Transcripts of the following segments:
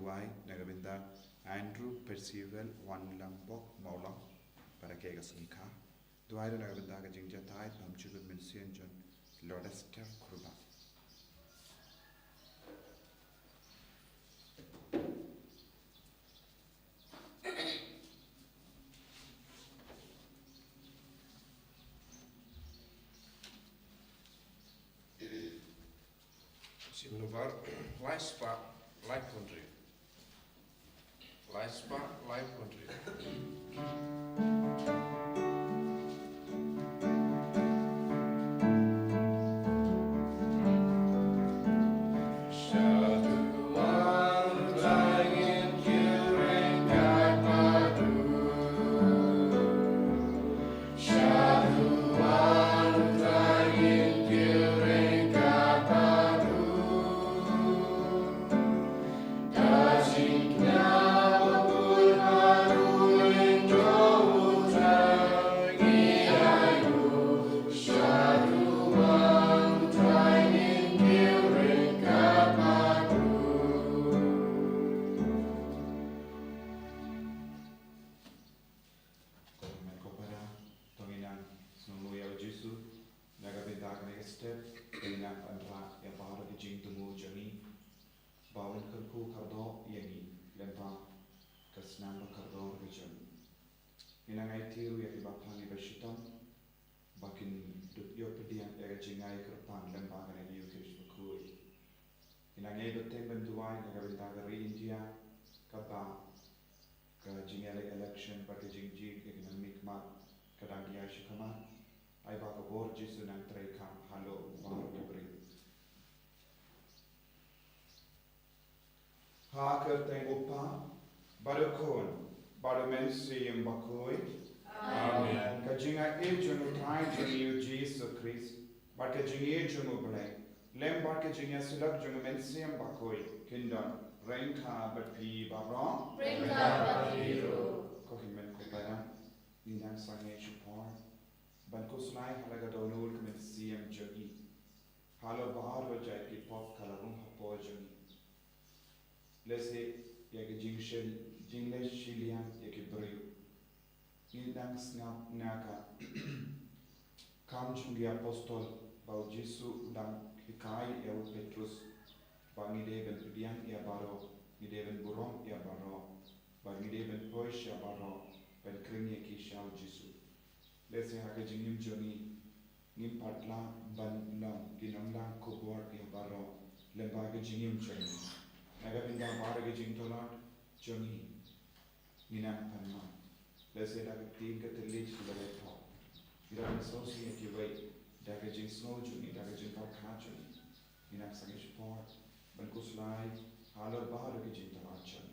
Duai, Nagabinda, Andrew Percival, Wan Lambok, Maulang, Parakega Sumka, Duai Nagabinda, Jingjatai, Pamchuba Mensian John, Lord Esther Kurba. Simnovar, Lifespa, Life Country. Lifespa, Life Country. Election, packaging G, economic mark, Kadangia Shikama, I baka Borges and Antreka, Halo, Markabri. Haker Tang Upa, Badakon, Badamensi and Bakoi, Amen. Kajinga Ejun Time to you, Jesus Christ, Bakajing Ejun Ubre, Lem Bakajing Sudak Junamensi and Bakoi, Kingdom, Renka, but P. Baron, Renka, but P. Kohimen Kubana, Ninang Sangay Shupor, Bankuslai Halagadonul Commit CM Jogi, Halo Baharo Jaki Pop Kalarum Hapo Jogi. Let's say Yakajing Shell, Jinglish Shilian Yakibrew. Ninang Snap Naka, Kamchungi Apostol, Baujisu, Dang Hikai, El Petrus, Bangideven Pidian Yabaro, Gideven Burom Yabaro. Bagideben Poish Yabaro, Ben Kringi Shao Jisu. Let's say Hakajing Johnny, Nimpatla, Ban Lam, Ginamla, Kubor Yabaro, Lembagajing Johnny. Nagabinda Baragajing Tolat, Johnny, Ninam Panma. Let's say that a team get the lead to the red top. You don't associate your weight, Dagajing Snow Johnny, Dagajing Parka Johnny, Ninam Sangish Port, Bankuslai, Halo Baragajing Tolat Johnny.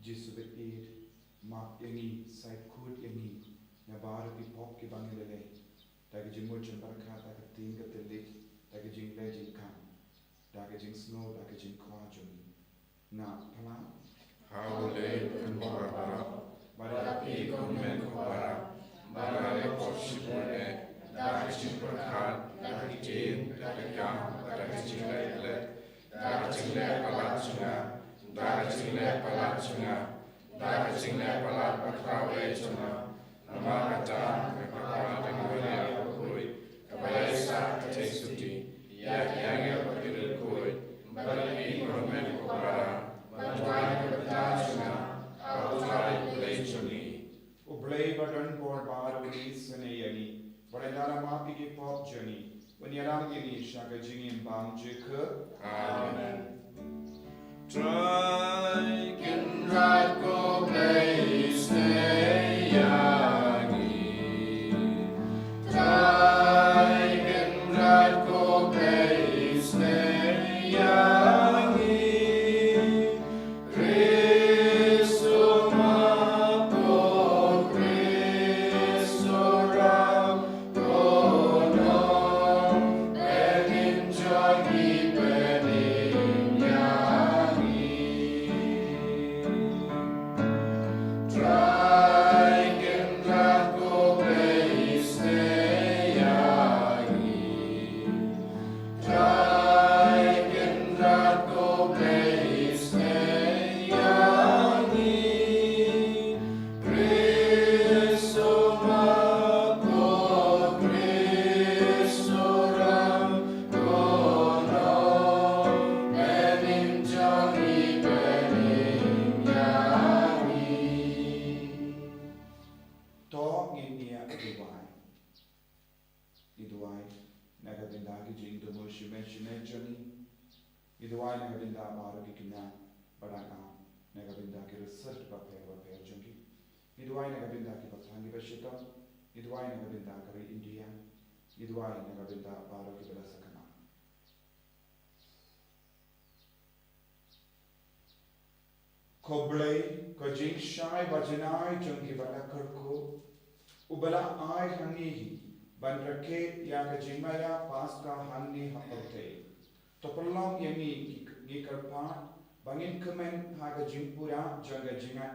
Jisu Aid, Mark Yangi, Side Kud Yangi, Nabar Pi Pop Ki Bangilele, Dagajing Murchan Baraka, Dagating at the Lit, Dagajing Legend Kam, Dagajing Snow, Dagajing Kwajuni. Na Pala, How late and Barbara, Barapi Gomen Kubara, Barale Poshipune, Dagajing Barkan, Dagatin, Dagayam, Dagajing Lele, Dagajing Palachuna. Dagajing Palachuna, Dagajing Palat Bakrawe Chuna, Namagata, Kapaka, Kui, Kabayasa, Tesuti, Yakang Bakil Kui, Balapi Roman Kubara, Batwai Batachuna, Outside Blachuni. Ublay Badan Board Barulis and Ayani, but another Mapiki Pop Journey, when Yarangini Shagajing in Bang Jika. Amen. Try can right go place yangi. Try can right go place yangi. Cristo mapo Cristo ram kono begin jogi benin. Nagabinda ki jing to mo shime jani. Idwai nagabinda baro ki kina barang nagabinda ki research paper jungi. Idwai nagabinda ki pathangi bashita. Idwai nagabinda kari India. Idwai nagabinda baro ki bela sakana. Koblei ko jing shai bajanai jungi bala kurko. Ubala ai hangi ban rake ya ka jingmaya pas ka hanni hapote. Topolong yangi gikarpa bangin kemen ha ka jingpura janga jinga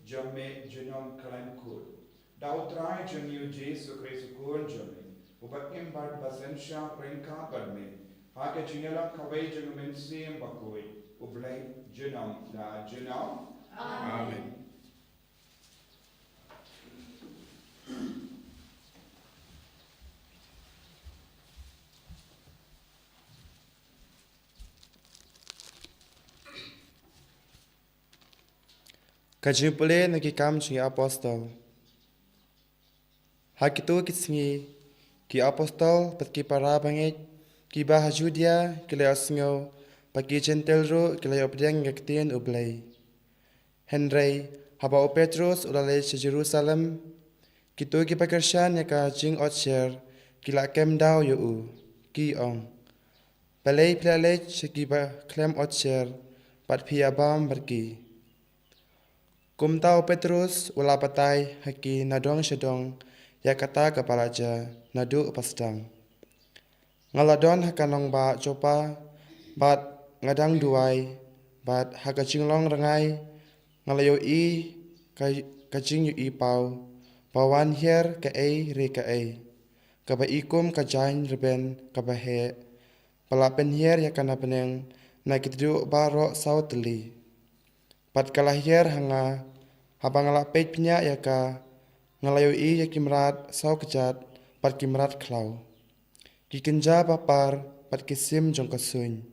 jamme jinom kalan kur. Dautrai janyu Jesu Kristu kur jamme. Ubat imbat basensha prenka badme. Ha ka jingala kawai jangumen siem bakoi. Ublai jinom la jinom. Amen. Kajimpule nagi kam chingi apostol. Hakitu kitsingi ki apostol pat ki para bangit ki bah Judia ki le asngo pat ki gentel ro ki le opdeng ngaktin ublay. Henry haba o Petrus ulale se Jerusalem kitu ki pakershan ya ka jing otcher ki la kem daw yo u ki ong. Balay plale se ki ba klem otcher pat pia bam berki. Kumtau Petrus ula patai haki nadong sedong ya kata kepalaja nadu pastang. Ngaladon hakanong ba copa bat ngadang duai bat haka jinglong rengai ngalayo i kajing yu i pau pawan hier ka ei re ka ei kaba ikum kajain reben kaba he palapen hier ya kana peneng na kitdu baro sauteli pat kalahir hanga habang ngalapet pnya ya ka ngalayo i ya kimrat sau kejat pat kimrat klau kikenja papar pat kisim jong kasuny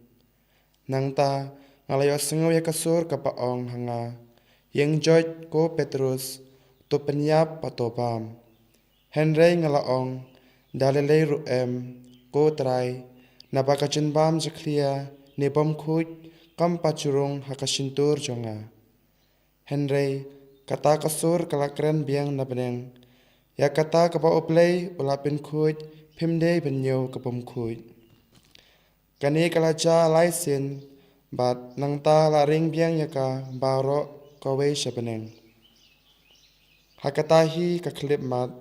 nang ta ngalayo sengaw ya kasur ka paong hanga yang joj ko Petrus to penyap patobam Henry ngalaong dalilay ruem ko try napakachin bam jaklia ne bom khuj kam pachurung hakasintur jonga Henry kata kasur kalakren biang nabeneng ya kata kapa oplay ulapin khuj pimde benyo kapom khuj kani kalaja laisin bat nangta laring biang yaka baro kawe sabeneng hakatahi kaklip mat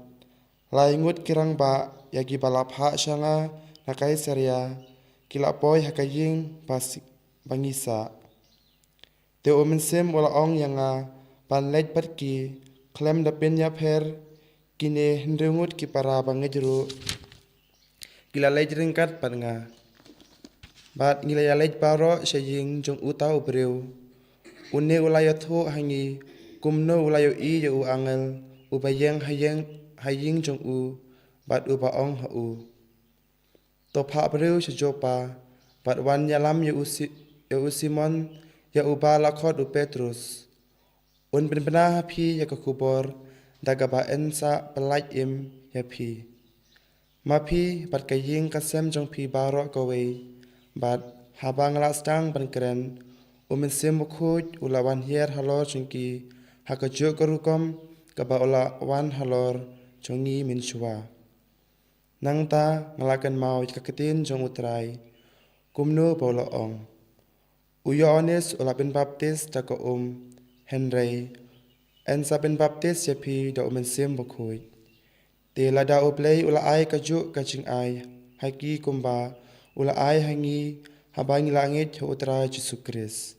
laingut kirang ba yagi balap ha syanga nakai seria kilapoy hakaying pas bangisa te omensim wala ong yanga panlej perki klem dapin yapher kine hendrengut ki para bangejru gila lej ringkat panga bat ngila lej baro saying jong utau breu une ulayo thu hangi kumno ulayo i yo angel ubayeng haying jong u bat uba ong ha u to pha breu sejopa bat wan yalam yo Simon ya uba lakhot u Petrus un penpena phi ya kubor daga ba ensa pelaj im ya phi ma phi bat kaying kasem jong phi baro kowe bat habang lastang bankren umensim khuj ulawan hier halor chungki hakajo karukom kaba ula wan halor chungi minchwa nangta ngalakan mau kaketin jong utrai kumno polo ong uyo onis ulapin baptis taka Henry en sabin baptis yapi da umensim bukhuj te lada uplay ula ai kaju kaching ai haki kumba ula ai hangi habang langit utra Jesu Kris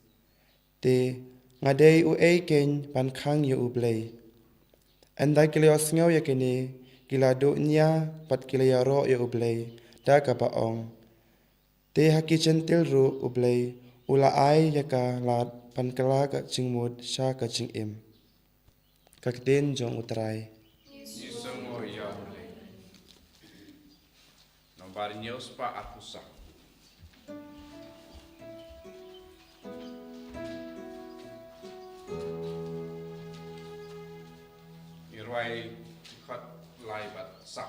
te ngadei u ken pan khang yu uplay anda kilios ngaw yakini kilado nya pat kiliyaro yu uplay da ka paong te haki centil ru uplay ula ai yaka lat pan kala ka chingmut sha ka chingim kakten jong utrai Isengo ya le. Nombar news pa akusa. Irwai khat lai bat sa.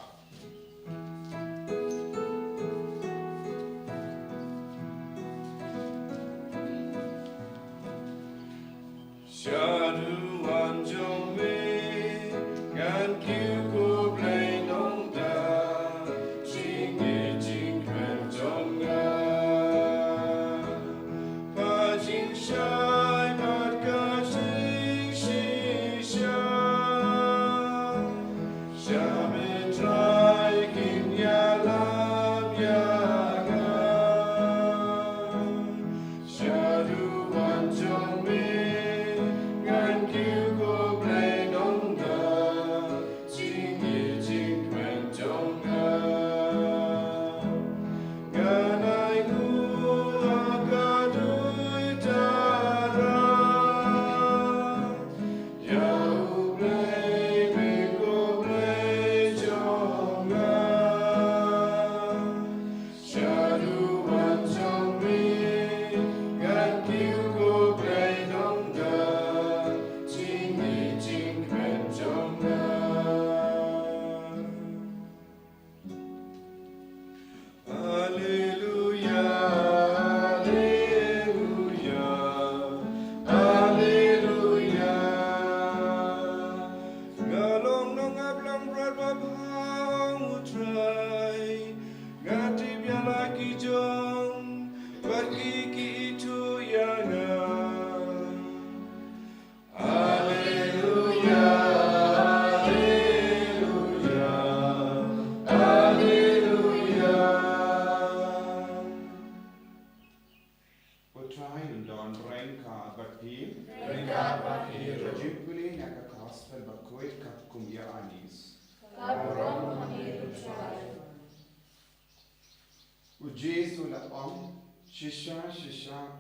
Jesu la ong shisha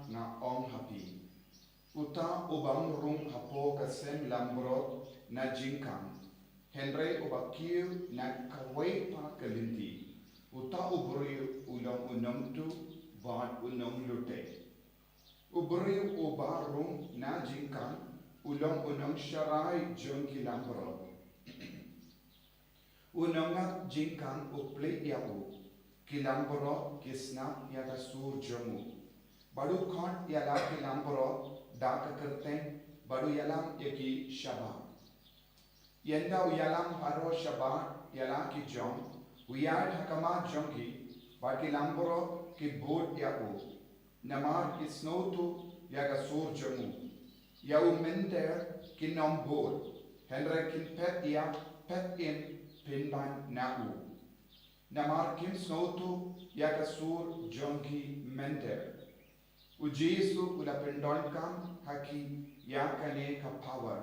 na ong hapi. Uta ubang rung hapo kasem lambrot na jingkang. Henry ubakir na kawai pa kalinti. Uta ubri ulang unang tu bad unang lute. Ubri ubarung na jingkang ulang unang syarai jengki lambrot. Unang jingkang uple yau. Kilambro kisna yada sur jamu. Badu khot yala kilambro dak kerteng badu yalam yaki shaba. Yenda uyalam haro shaba yala ki jom. Uyad hakama jomki bad kilambro ki bod yaku. Namar kisnotu yaga sur jamu. Yau menter kinom bod. Henry kin pet ya pet in pinban nau. Namar kim snotu yaga sur jonki menter. Ujesu ula pendolkam haki yakane ka power.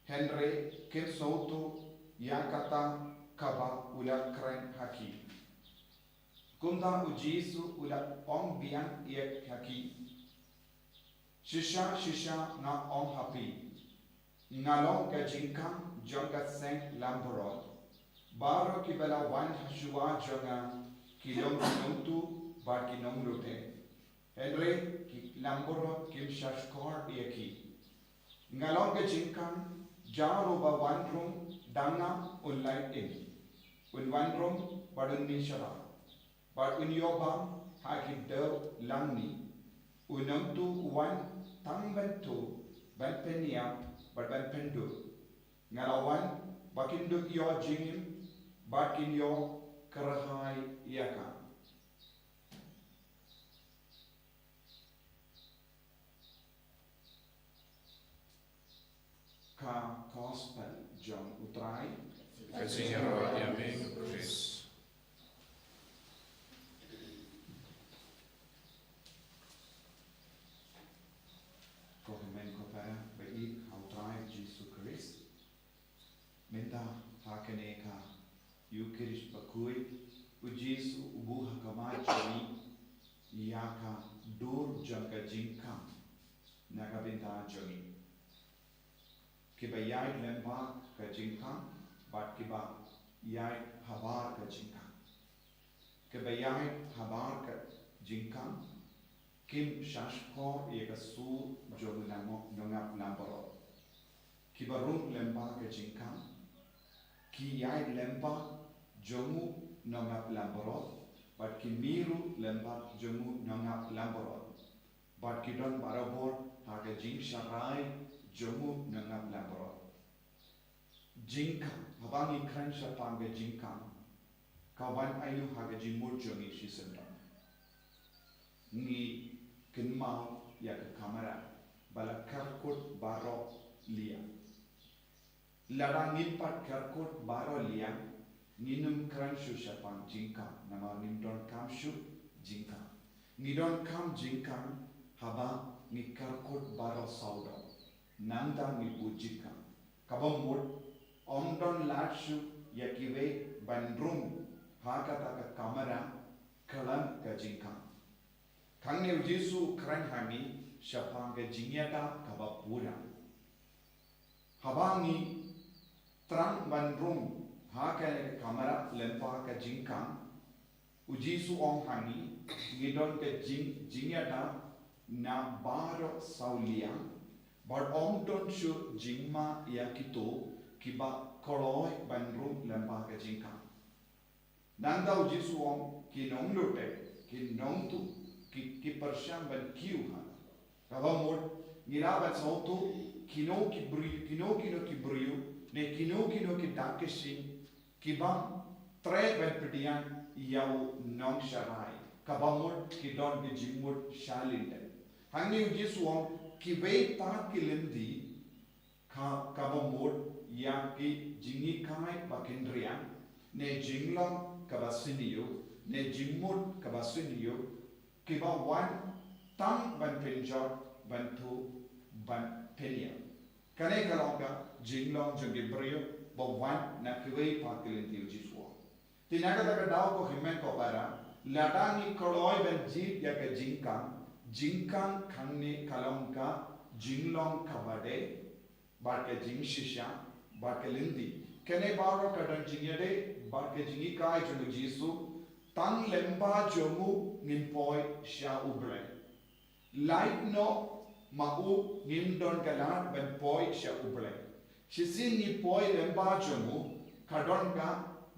Henry kim snotu yakata kaba ula kren haki. Kumda ujesu ula ong biang yek haki. Shisha na ong hapi. Ngalong ka jingkang jonga seng lamborot. Baro ki bala wan hashua jonga kilong kinongtu bar kinong lute. Henry ki lamboro kim shashkor yaki. Ngalong ka jingkang jaro ba wan room danga unlai in. Un wan room badun ni shara. Bar un yoba haki dev langni. Unang tu wan tang bentu ban penia bar ban pendu. Ngalawan bakindu yo jingim bakin yo kerahai yaka. Ka gospel John utrai. Kasinyaro yaming Chris. Kohemen kopera bei utrai Jesu Christ. Minta hakane ka Yukirish bakui ujesu ubuha kamachani yaka dur jangka jingkam nagabinta joni kiba yai lemba ka jingkam bat kiba yai habar ka jingkam kiba yai habar ka jingkam kim shashko yeka su jogu namo nongap lambaro kiba rum lemba ka jingkam ki yai lemba jomu nongap lamborot, but ki miru lemba jomu nongap lamborot, but ki don barabor haga jing sharai jomu nongap lamborot. Jingka, habangi kran shapanga jingka, kawan ayu haga jimur jongi shisendam. Ngi kinmau ya ke kamera, bala karkut baro lia. Lara ngimpat karkut baro lia, nginum kran shu shapang jingka, nama ngidon kam shu jingka. Ngidon kam jingka, haba ngikarkut baro saudo, nanda ngibu jingka. Kabamur, omdon latshu yakiwe bandrum, hakata ka kamera, kalam ka jingka. Kangni Jesu kran hami, shapang ka jingyata kabapura. Habangi Trang bandrum hakale kamera lempa ka jingkang ujisu ong hangi ngidon ka jingyata na baro saulia but ong don shu jingma yakito kiba koloi bandrum lempa ka jingkang nanda ujisu ong kinong lute kinong tu ki persyam ban kiu ha kabamur ngiraban sautu kino ki brio ne kino ki dakeshi kibam tre ben pedian yau nong sharai kabamur ki don ki jimur shalinde hangi ujisuam ki vei pa ki limdi kabamur ya ki jingi kai bakindria ne jinglong kabasiniyo ne jimur kabasiniyo kiba wan tam ban penjor bantu ban penia kane kalonga jinglong jenge brio bo wan na kiwei pakilin tiu jiswa tinaga daga daw ko himen ko para Ladangi koloi ben jeep ya ke jingkang kangni kalong ka jinglong kabade bar ke jing shisha bar ke lindi kene baro kadang jingyade bar ke jingi kai junu jisu tang lemba jomu ngimpoi sha ubre light no mau ngimdon kalat ben poi sha ubre shisin ni poi lemba jomu kadon ka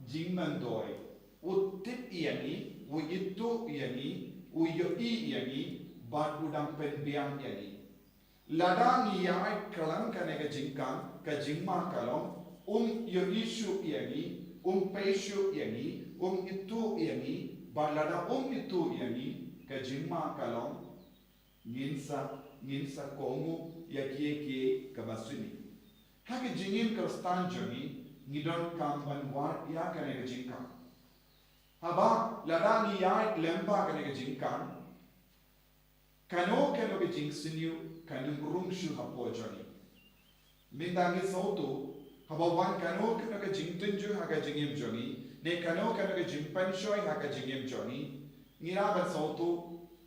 jingmandoi utip iani uyitu iani uyo iani bat udang penbiang iani ladang iai kalang kanega jingkang ka jingma kalong yo isu iani peshu iani itu iani balada itu iani ka jingma kalong nginsa kongu yakie kabasuni hake jingim kristan jomi ngidon kamban wat ya kanega jingkang haba ladang iai lemba kanega jingkang kano ke jingsinyu kanung rungshu hapo joni mindangi sautu haba wan kano ke jingtunju haga jingim joni ne kano ke jingpan shoy haga jingim joni ngira ban sautu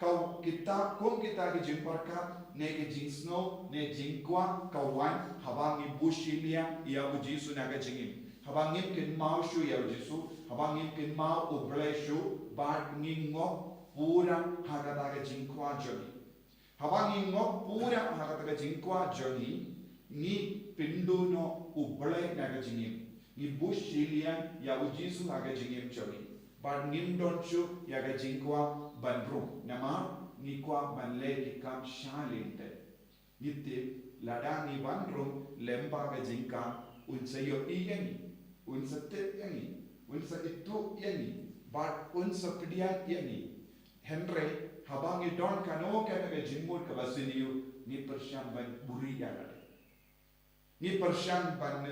kau kita ke jingparka ne ke jingsno ne jingkwa kawan haba ngi bushilia ya ujisu naga jingim haba ngim kin mau shu ya ujisu haba ngim kin mau ubleshu bat ngingo pura haga daga jingkwa joni Habangi ngok pura hakataga jingkwa joni ni pindu no ublay naga jingim ni bushilian ya ujisu haga jingim joni but nim donchu yaga jingkwa banrum nama ni kwa banle kikam shalinte nitte ladani banrum lemba ga jingka unsa yo iyani unsa te yani unsa itu yani but unsa pidian yani Henry habangi don kano kanega jingmut kabasiniu ni persyam ban buri yagade ni persyam ban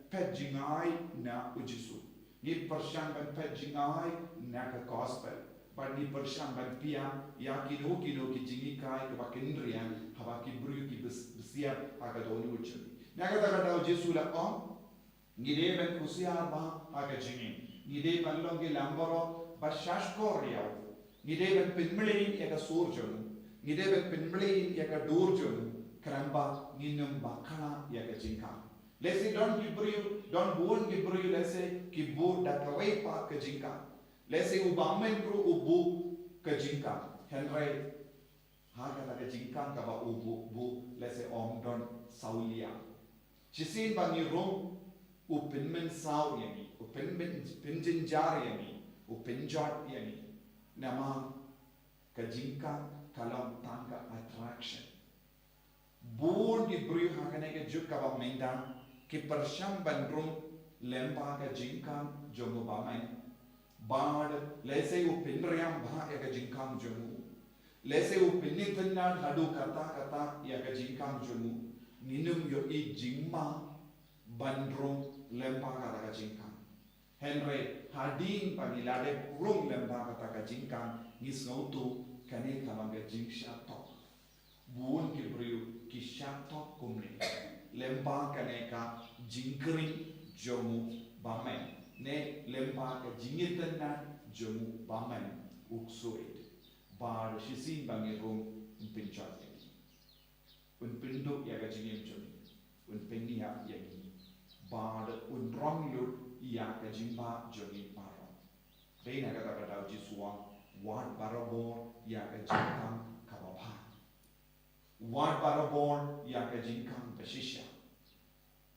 pejingai na ujisu ni persyam ban pejingai na ka gospel ban ni persyam ban pia ya kino ki jingi kai ka bakindrian habaki buri ki besiap aga doni uchu naga daga ujisu la on ni de ban kusia ba aga jingi ni de ban longi lambaro bashash koria Nideben pinmlein yaga surjonu, nideben pinmlein yaga durjonu, kramba ninum bakana yaga jinka. Lese don buon gibriu lese kibur dakawai pa ka jinka. Lese ubamen ru ubu ka jinka. Henry haga daga jinka ka ba ubu lese don saulia. Chisin bangi rum upinmen sau yani, upinjin jar yani, upinjot yani. Nama kajingka kalam tangga attraction. Buon di bru hakane ke juk kaba mendan ki persyam bandrum lempa ka jingkang jomu bamai. Bad lese u pinriam bha ya ka jingkang jomu. Lese u pinitannan hadu kata ya ka jingkang jomu. Ninum yo I jingma bandrum lempa ka jingkang. Henry hading panilade kurung lemba kata jingkang nisnautu kane kamanga jingsha top buon kibriu kisha top kumne lemba kane ka jingkring jomu bamen ne lemba ka jingitanna jomu bamen uksuit bar shisin bangi rum pinchot pindu ya ka jingim jomu pennia yagi bar ronglu ia ka jimba jogi paro. Reina kata jisua wat barabor ia ka jingkang kababha. Wat barabor ia ka jingkang bashisha.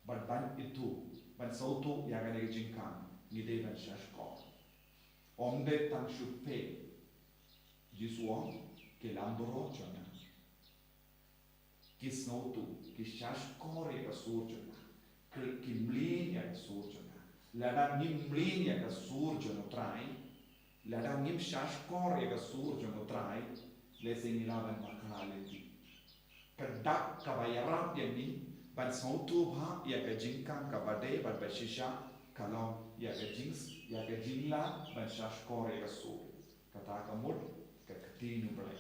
But ban itu ban sautu ia ka jingkang ngide ban shashko. Omde tang shupe jisua ke lamboro jona. Kisnautu kishashko re ka surjona. Kimlin ya ka surjona. Ladang nimlin ya ka surjono trai, ladang nim shashkor ya ka surjono trai, lese nilaban makaleti. Kedak kabayarap ya ni, ban sautu bha ya ka jingkang kabade ban bashisha kalau ya ka jingla ban shashkor ya ka sur. Kata kamut ka ketinu bele,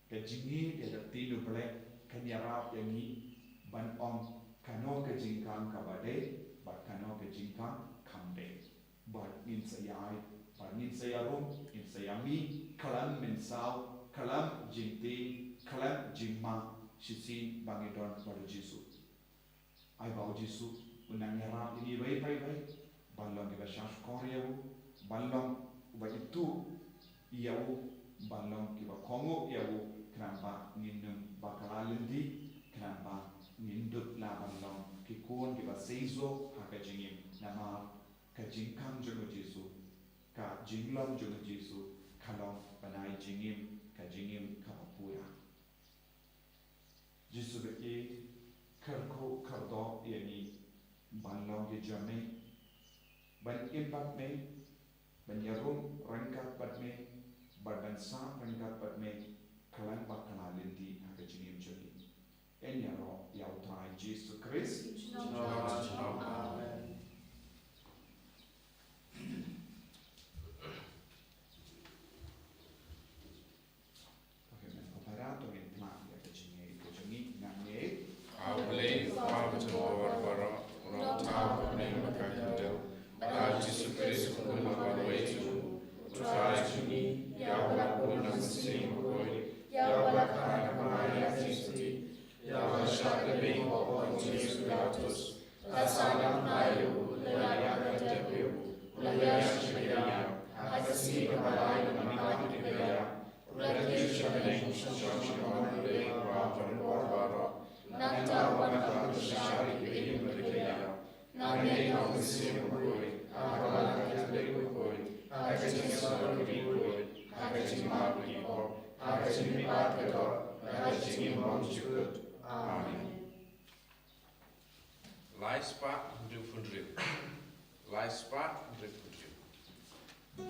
ka jingi ya ka ketinu bele, kanyarap ya ni ban kano ka jingkang kabade, bat kano ka jingkang but in sayai Parnin sayarum in sayami kalam mensau kalam jinti kalam jimma shisin bangidon pada Jesu. Ai bau Jesu unang nyerap ini baik balong kita syaf koryau balong uba itu iau balong kita kongo iau kenapa nginum bakal lendi kenapa ngindut la balong kikun kita seizo haka jingim nama kajingkam jogo Jesu ka jinglom jogo Jesu kalong panai jingim kajingim kapapura Jesu beki kerko kerdo yani balong ke jame ban impak me ban yarum rangkat pat me ban sa rangkat pat me kalan bakal lendi haka jingim jogi en yaro yau trai Jesu Christ Amen. Leispa du fundriu. Leispa du fundriu.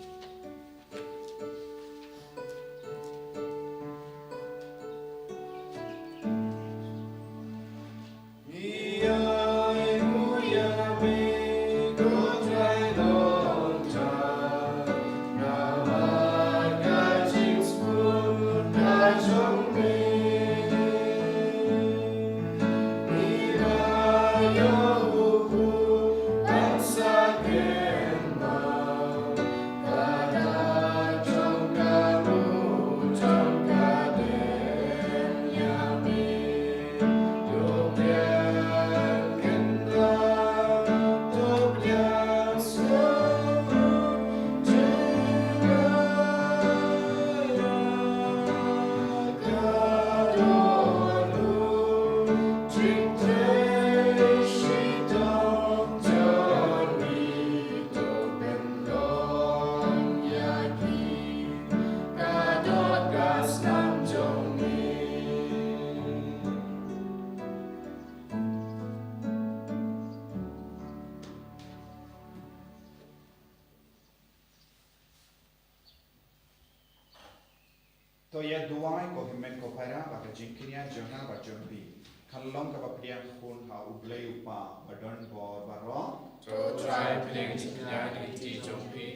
To ya duai ko himen ko para ba jinkinya jona ba jombi kallong ka ba priang khun ha ublei upa badon bor baro To try pling jinknya di ti jompi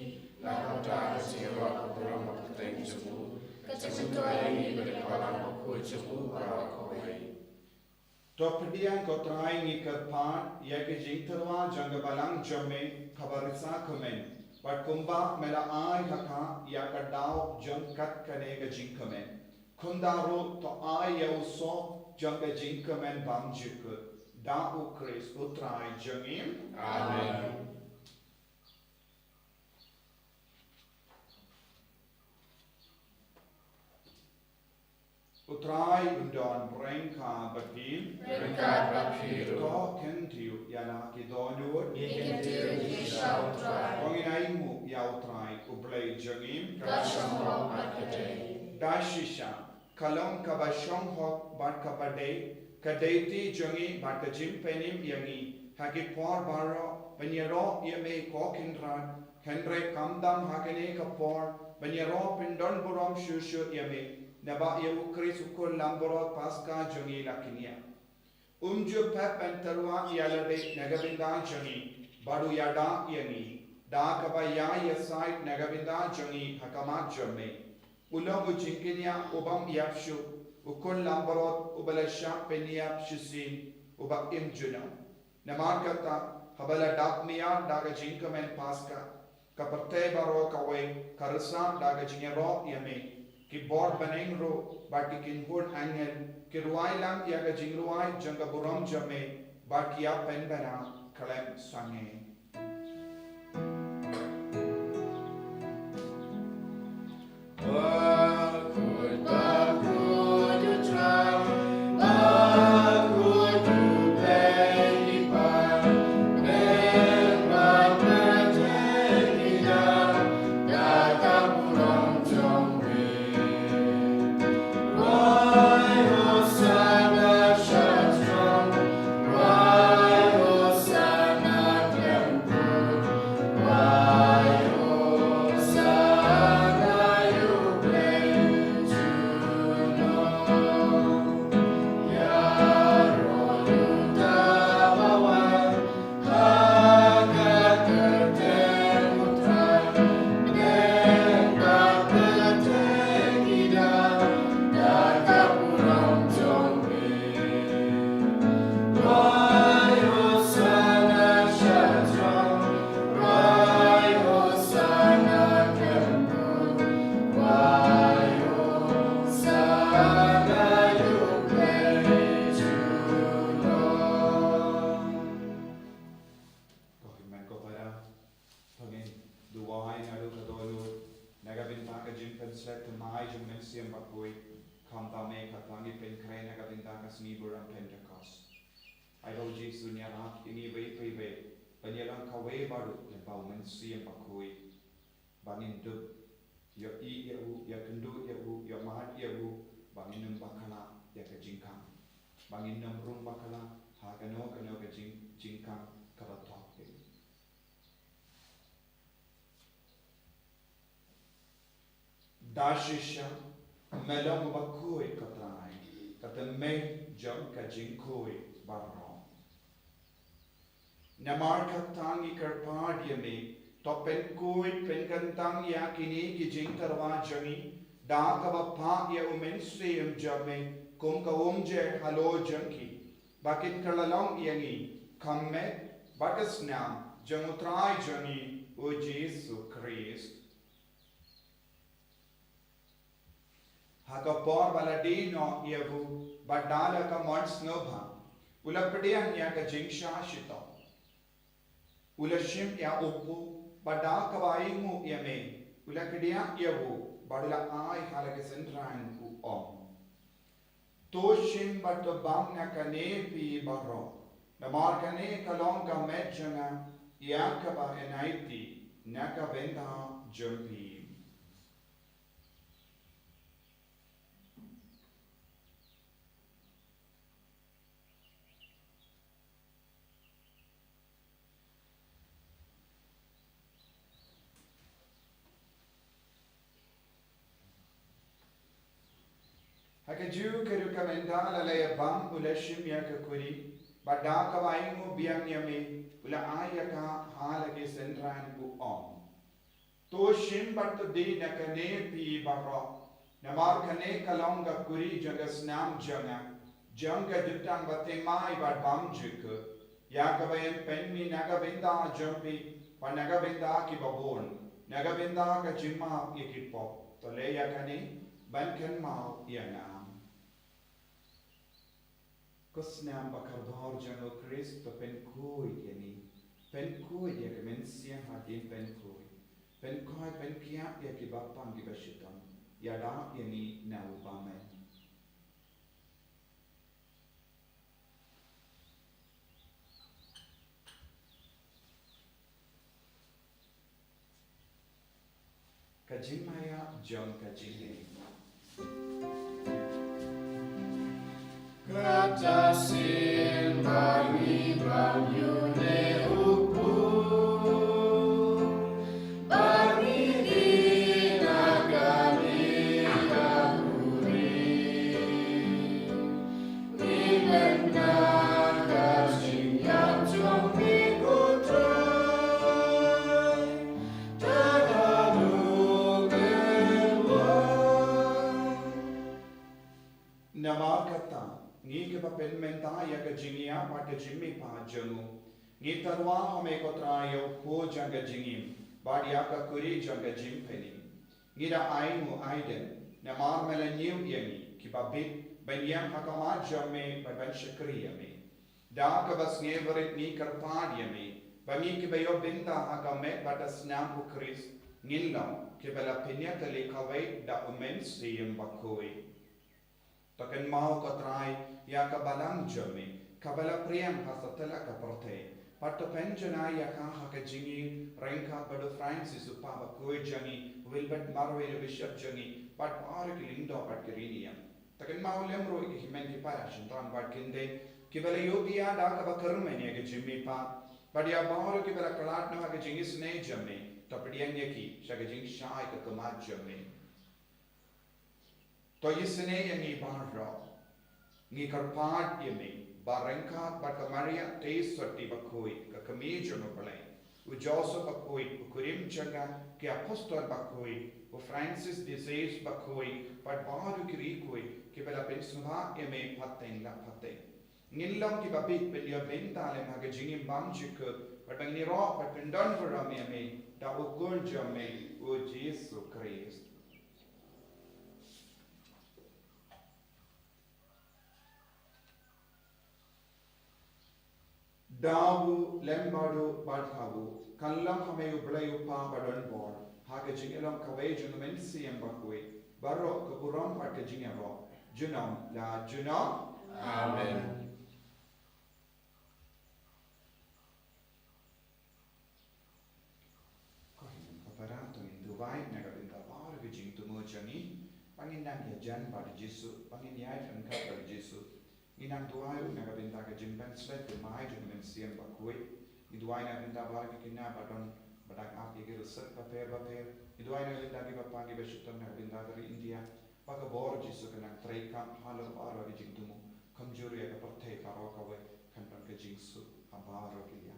la ta si ro ko ro ko teng jubu. Kacemuto ai ber kala ko jubu ba ko ai. to priang ko trai ni ka pa ya ke jinkterwa jang balang jome khabarisa komen but kumba mela ai hakha ya ka dao jang kat kane ga jinkamen kundaro to ai ya so jang ga jinkamen bang juk da u Chris utrai jangim Amen. utrai undon brengka batin Berkat bapiru. to kentiu ya na ki donur Ikentiu yishau trai. Onginaimu yautrai ublei jangim Kashamo akadei. dashisha kalong kabashong hok bat kabade kadeti jangi bat jimpenim yangi hagi por baro banyero yame kokindran kendre kamdam hagene kapor banyero pindon burom shushu yame naba yewu Chris ukul lamboro paska jangi lakinia umju pep entarwa yalade nagavinda jangi baru yada yangi da kabaya yasai nagavinda jangi hakamat jamme ulong ujinkenya ubam yapshu ukul lambarot ubalasha peniap shisin ubak imjuna namakata habala dakmiya daga jinkamen paska kaparte baro kawe karsa daga jingero yame ki bor baneng ro baki kinhun angel ki ruai lam yaga jingruai janga buram jame baki ya pen bana kalem sange Idol Jesu nyarak ini wei penyelang kawe baru lebau mensiam pakui bangin dub ya i ya u ya kendu ya u ya mahat ya u bangin num bakala ya ke jingkang bangin num rum bakala ha kano ke jingkang kabatok dashisha melam bakui katrai katame jam ka jingkui barro Namar katangi karpad yame topen kuit pen kantang ya kini ki jing tarwa jami da ka pa ya umen seum jame kum ka umje halo janki bakit kalalong yangi kamme batasna jamutrai jani o Jesu Christ hakapor baladino yavu badala ka mons nobha ulapdian ya ka jing shashito Ulashim ya upu bada kawaimu yame ulakdia yavu badala ai halake sentrain ku om toshim bato bam nakane pi baro namar kane kalong ka mejana yakaba enaiti nakabenda jumpi Hakaju keruka mendala laya bam ulashim ya kakuri bada kawaimu biang yame ula ayaka halake sentran bu om to shim bat de nakane pi barro namar kane kalonga kuri jagas nam janga janga jutang bate mai bad bam juk ya kawayen penmi nagabinda jampi panagabinda ki babon nagabinda ka jimma yekipo to le yakane bankan mau yana Kusnam bakardor jango Christ to penkui yani penkui ya kemensia hadin penkui penkiap ya kibapang kibashitam ya da yani na upamen kajimaya jong kajini Katasin bagi banyune upu bagi dinagami kahuri Ibenda kasing yang jom ikutrai Tadalu keluar Nama kata Ngi ke papen menta ya ke jingia pa ke jimmi pa jangu. Ngi tarwa hame ko trayo po janga jingim. Badiaka kuri jonga jimpeni. Nida aimu aiden. Namar melaniu yemi. Kibabit banyang hakamad jame baban shakriya me. Da kabas ngeverit ni karpad yemi. Bami kibayo binta hakame batas namu Chris. Nilam kibala pinya kali kawai da umens diyem bakoi. Takan mau katrai ya kabalang jame. Kabala priyam hasatala kaporte. Pato penjana ya kaha ka jingi rengka bado Francis upaba koi jangi Wilbert Marwele Bishop jangi pat paare ki lindo pat kiriniam. Takan mau lemro ki himen ki para shintan pat kinde kibala yogiya da ka bakarmeni ka jimmi pa padia baaro kibala kalat na ka jingi sne jamme tapdiyan yaki shaga jing shai ka kamat jamme. To yisne yangi barro ni karpad yemi Barengka Bakamaria Taste Sorti Bakui, Kakamijo no Palay, Ujoso Bakui, Ukurim Chaga, Ki Apostol Bakui, U Francis Disease Bakui, Pat Baru Kirikui, Kibela Pensuma Eme Paten La Pate. Nilam Kibabit Pelia Bentale Magajing Bamchik, but Baniro, but Pendon for Ramiame, Da Ukul Jame, U Jesu Christ. Dawu lembadu badhawu kallam hameyu blayu pa badon bor haga jingelam kawai junmen siem bakui baro kaburam pat jingero junam la junam Amen. Kohin kaparato in duwai nagadinda bar gijing tumujani panginang ya jan bad Jesu pangin yai an kapar Jesu Inang duayu nagadinda ka jimben slet ke mai junmen siem bakui iduai nagadinda bar ki kinna badon badak api ke reset paper iduai nagadinda ki bapagi beshutan nagadinda dari India paga bor Jesu kana treika halo aro ki jingtumu kamjuri ka parthe karo kawe kanpan ke jingsu abaro kiya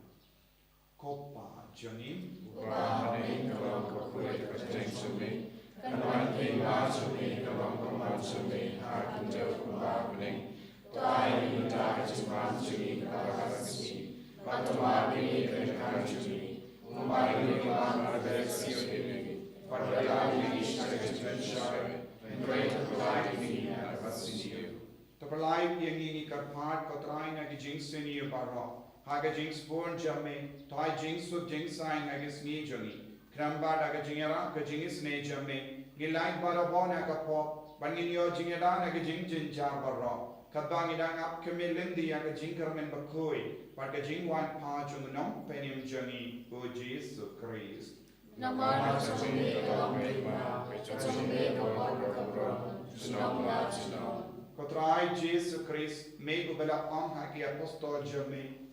Kopa Jonim Urani kalong kakui kajengsume kanwan king masumi kalong kamansume hakin jauh kumbakuning Tuai minta kecuman cumi kabarasi, Patumari kenkacumi, Umari kelam adeksi ini, Padalami isyarat syai, Mereka pelai ini atasisiu. Terpelai yang ini karpat kotrai nagi jingseni baro, haga jings born jamme, toai jingsuk jingsain nagi sni jongi, kramba daga jingera ke jingis ne jamme, gilai baro bona kapop, banginyo jingera nagi jingjin jar baro. Kabang idang ap kemelendi yang jingkar men bakoi, pada jingwan pa jungnong penim jangi o Jesu Christ. Nama cumi kalong mekma, cumi kalong kabram, senang la senang. Kotrai Jesu Christ me ubela am haki apostol jame,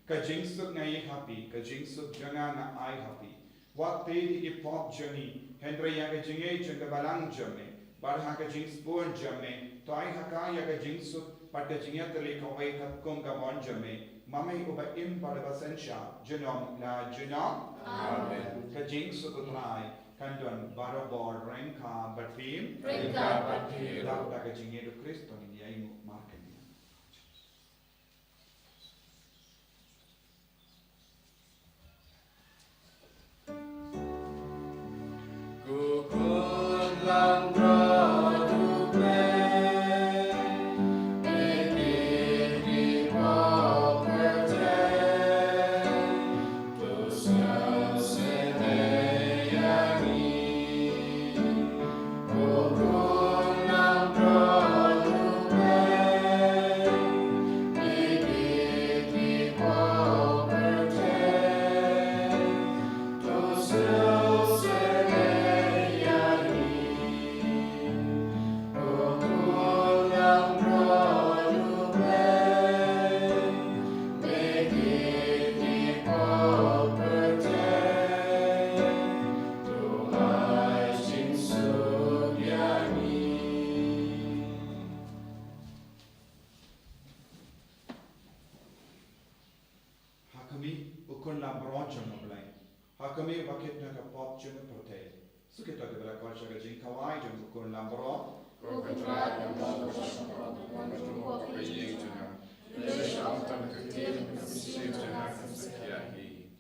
ka jingsuk ngai happy, ka jingsuk janga na ai happy. Wat pedi ipop jangi, Henry yang jingai janga balang jame, bar haka jings born jame. Toai hakaya ka jingsuk pada jingat teli kawai katkum ka monjame mamai uba im pada basensha junom la junom Amen. ka jingsuk utrai kandon barobor rengka batim Rengka batim lau ka jingedu Kristo ni yaimu marken. Kukun langro Hakami bakit na kapop jung prote. Sukito ke bela kor shaga jing kawai jung kun lambro. Kokotrat yang berkosong, menunggu kejing jenang. Lepas autam kecil, kecil jenang sekiahi.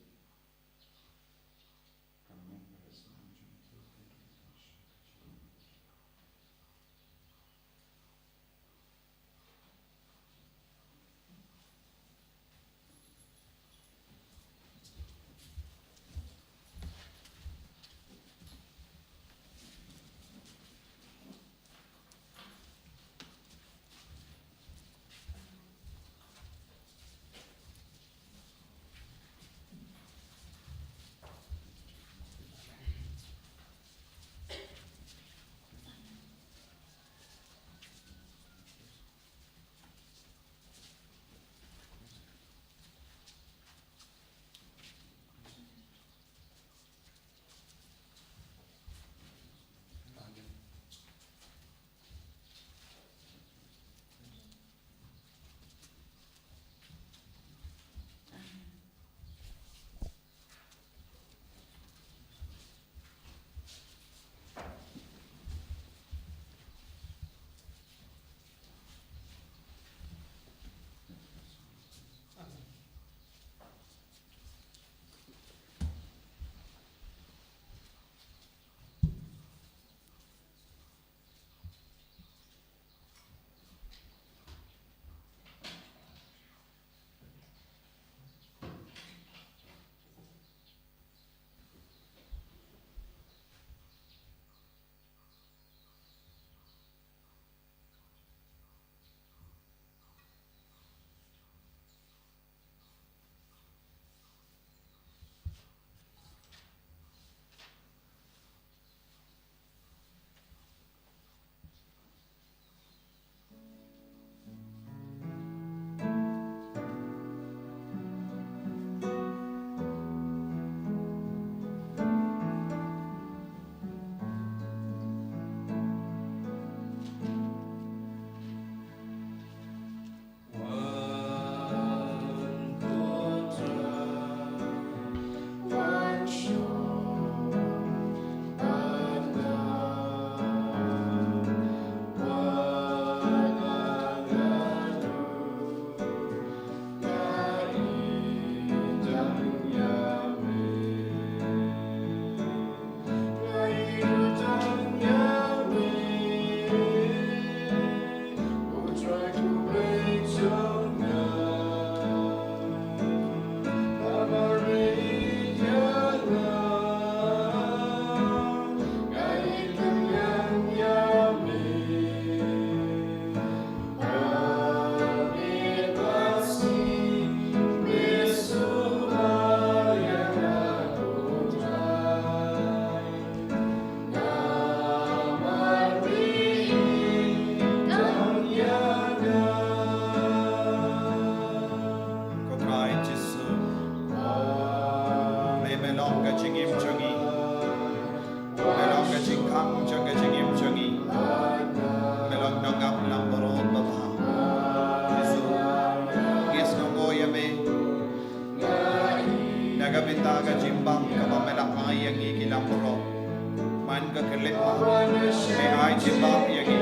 me ai jimbab yagi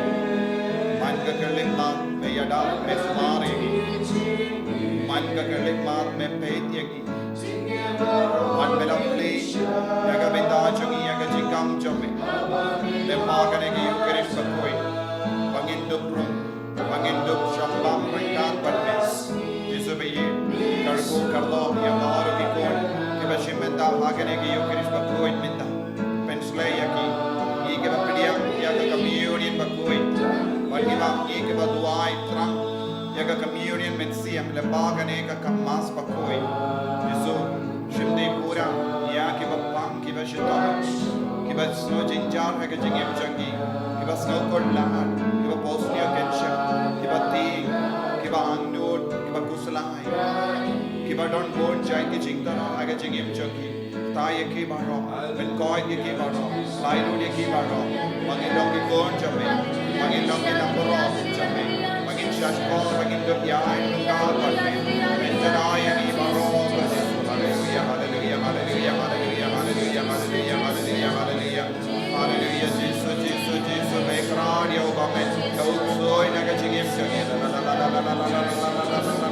man ka kerlik mat me yada me sumar yagi man ka kerlik mat me peit yagi man me lapli yaga benda jungi yaga jingam jome me magane gi ukrish bakoi pangindup rum pangindup shambam rangkat badmes jisubi kargo karlo ya maru bikon ke bashimenda magane gi ukrish bakoi minda penslay yagi ke bapediang ya ke communion bakoi bagi bang ke baduai trang ya ke communion mensiam lembagane ka kamas bakoi jisu shimde pura ya ke bapang ke bashita ke basno jinjar ha ke jingem jangi ke basno kodlan ke bosnia kensha ke bati ke bang nod ke bakuslai ke badon bon jai ke jingdana ha ke jingem jangi tai ke baro ben koi ke baro lai no ke baro mangin dong ke kon jame mangin dong ke namboro jame mangin shash ko mangin do ya ai ka padme ben jana ya ni baro hallelujah hallelujah hallelujah hallelujah hallelujah hallelujah hallelujah hallelujah hallelujah jesus jesus jesus me kradio bame kau soi na ka chingem chage la la la la la la la la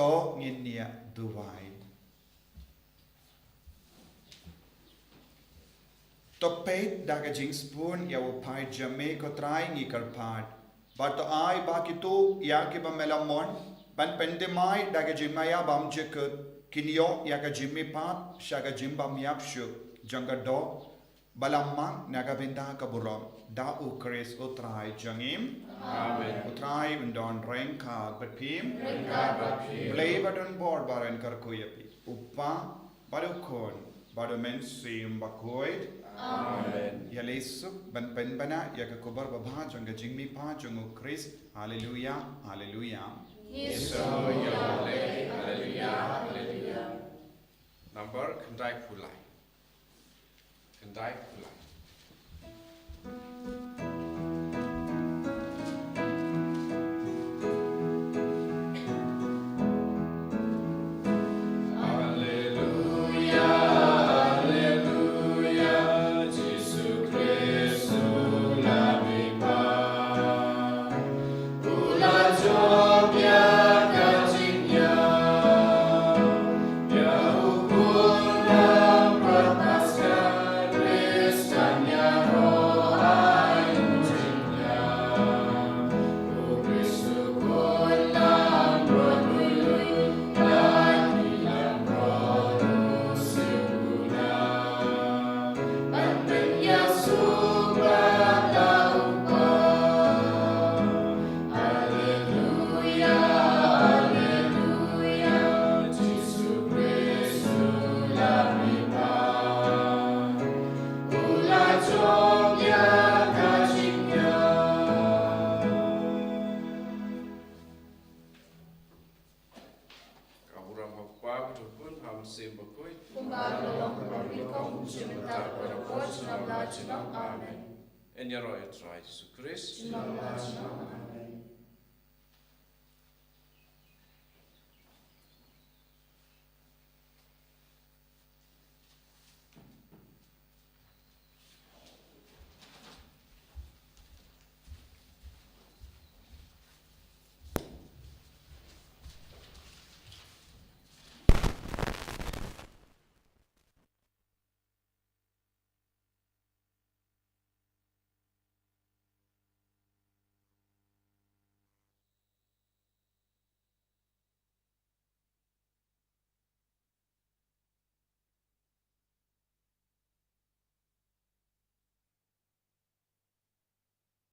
to nginia duwai to peit daga jing spoon ya wo pai jame ko trai ngi karpat but to ai ba ki tu ya ki ba melamon ban pende mai daga jimaya bam je ko kinyo ya ga jimmi pat shaga jimbam yapshu janga do balamang naga benda ka burom da u kris utrai jangim amen utrai undon renka bapim play button board baran kar koyapi uppa barukon badomen sim bakoid amen ya lesuk ban pen bana ya ka kobar babha janga jingmi pa jangu kris hallelujah hallelujah yeso yole hallelujah hallelujah number kandai pulai En jag rör ett Jesus Kristus.